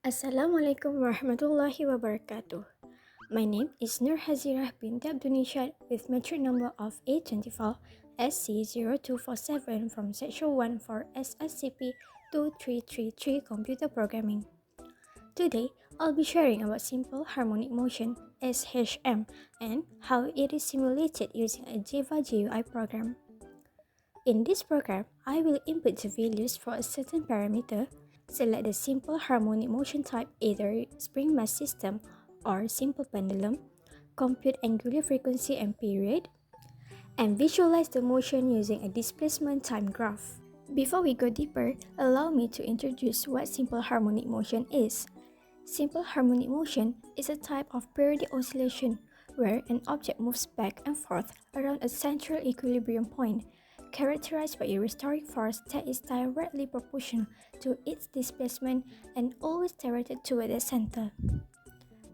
Assalamualaikum warahmatullahi wabarakatuh. My name is Hazirah Binti Abdul Nishat with Matric number of A24 SC0247 from Section 1 for SSCP 2333 Computer Programming. Today, I'll be sharing about simple harmonic motion (SHM) and how it is simulated using a Java GUI program. In this program, I will input the values for a certain parameter, select the simple harmonic motion type either spring mass system or simple pendulum, compute angular frequency and period, and visualize the motion using a displacement time graph. Before we go deeper, allow me to introduce what simple harmonic motion is. Simple harmonic motion is a type of periodic oscillation where an object moves back and forth around a central equilibrium point, characterized by a restoring force that is directly proportional to its displacement and always directed toward the center.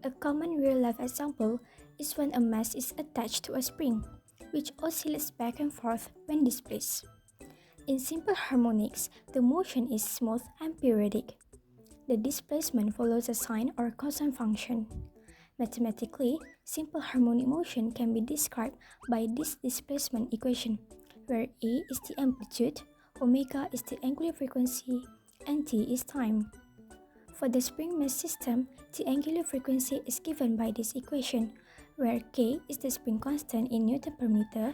A common real-life example is when a mass is attached to a spring, which oscillates back and forth when displaced. In simple harmonics, the motion is smooth and periodic. The displacement follows a sine or cosine function. Mathematically, simple harmonic motion can be described by this displacement equation, where A is the amplitude, omega is the angular frequency, and t is time. For the spring mass system, the angular frequency is given by this equation, where k is the spring constant in Newton per meter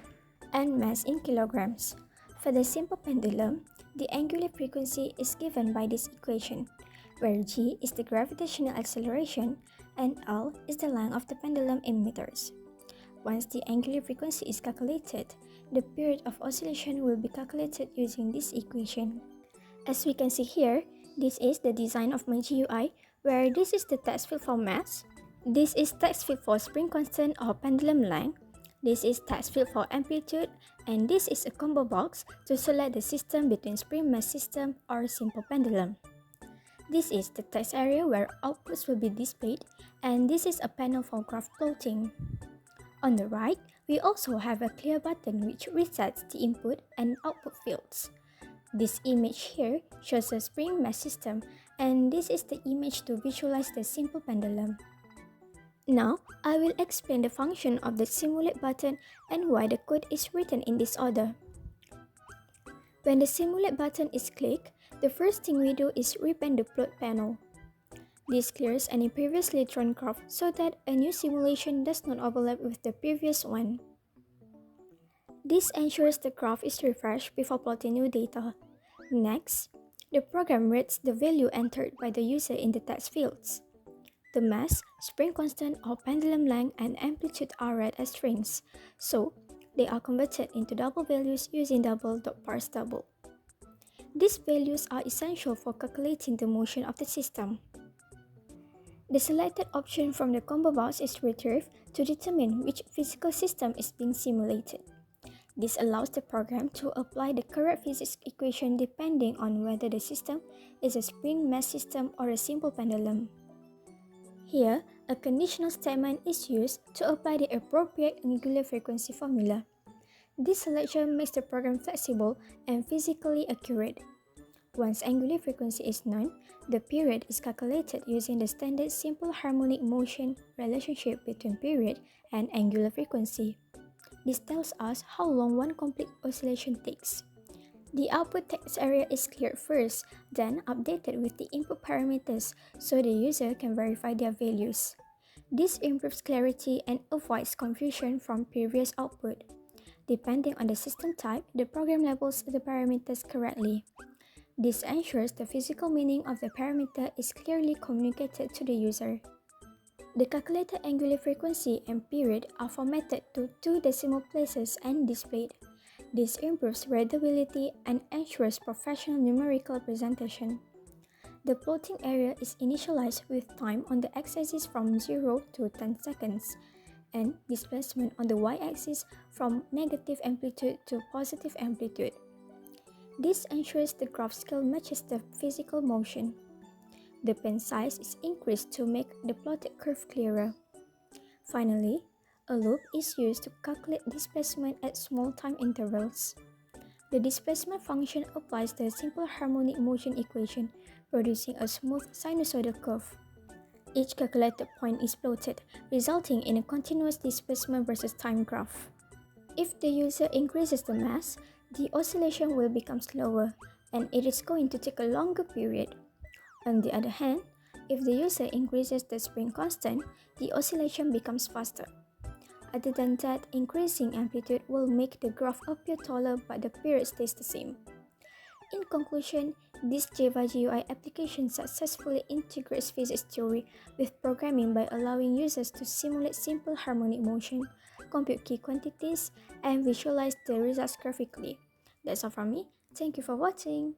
and mass in kilograms. For the simple pendulum, the angular frequency is given by this equation, where g is the gravitational acceleration and L is the length of the pendulum in meters. Once the angular frequency is calculated, the period of oscillation will be calculated using this equation. As we can see here, this is the design of my GUI, where this is the text field for mass, this is text field for spring constant or pendulum length, this is text field for amplitude, and this is a combo box to select the system between spring mass system or simple pendulum. This is the text area where outputs will be displayed, and this is a panel for graph plotting. On the right, we also have a clear button which resets the input and output fields. This image here shows a spring mass system, and this is the image to visualize the simple pendulum. Now, I will explain the function of the simulate button and why the code is written in this order. When the simulate button is clicked, the first thing we do is repaint the plot panel. This clears any previously drawn graph so that a new simulation does not overlap with the previous one. This ensures the graph is refreshed before plotting new data. Next, the program reads the value entered by the user in the text fields. The mass, spring constant or pendulum length and amplitude are read as strings, so they are converted into double values using double.parseDouble. These values are essential for calculating the motion of the system. The selected option from the combo box is retrieved to determine which physical system is being simulated. This allows the program to apply the correct physics equation depending on whether the system is a spring mass system or a simple pendulum. Here, a conditional statement is used to apply the appropriate angular frequency formula. This selection makes the program flexible and physically accurate. Once angular frequency is known, the period is calculated using the standard simple harmonic motion relationship between period and angular frequency. This tells us how long one complete oscillation takes. The output text area is cleared first, then updated with the input parameters so the user can verify their values. This improves clarity and avoids confusion from previous output. Depending on the system type, the program labels the parameters correctly. This ensures the physical meaning of the parameter is clearly communicated to the user. The calculated angular frequency and period are formatted to 2 decimal places and displayed. This improves readability and ensures professional numerical presentation. The plotting area is initialized with time on the x-axis from 0 to 10 seconds, and displacement on the y-axis from negative amplitude to positive amplitude. This ensures the graph scale matches the physical motion. The pen size is increased to make the plotted curve clearer. Finally, a loop is used to calculate displacement at small time intervals. The displacement function applies the simple harmonic motion equation, producing a smooth sinusoidal curve. Each calculated point is plotted, resulting in a continuous displacement versus time graph. If the user increases the mass, the oscillation will become slower, and it is going to take a longer period. On the other hand, if the user increases the spring constant, the oscillation becomes faster. Other than that, increasing amplitude will make the graph appear taller but the period stays the same. In conclusion, this Java GUI application successfully integrates physics theory with programming by allowing users to simulate simple harmonic motion, compute key quantities, and visualize the results graphically. That's all from me. Thank you for watching.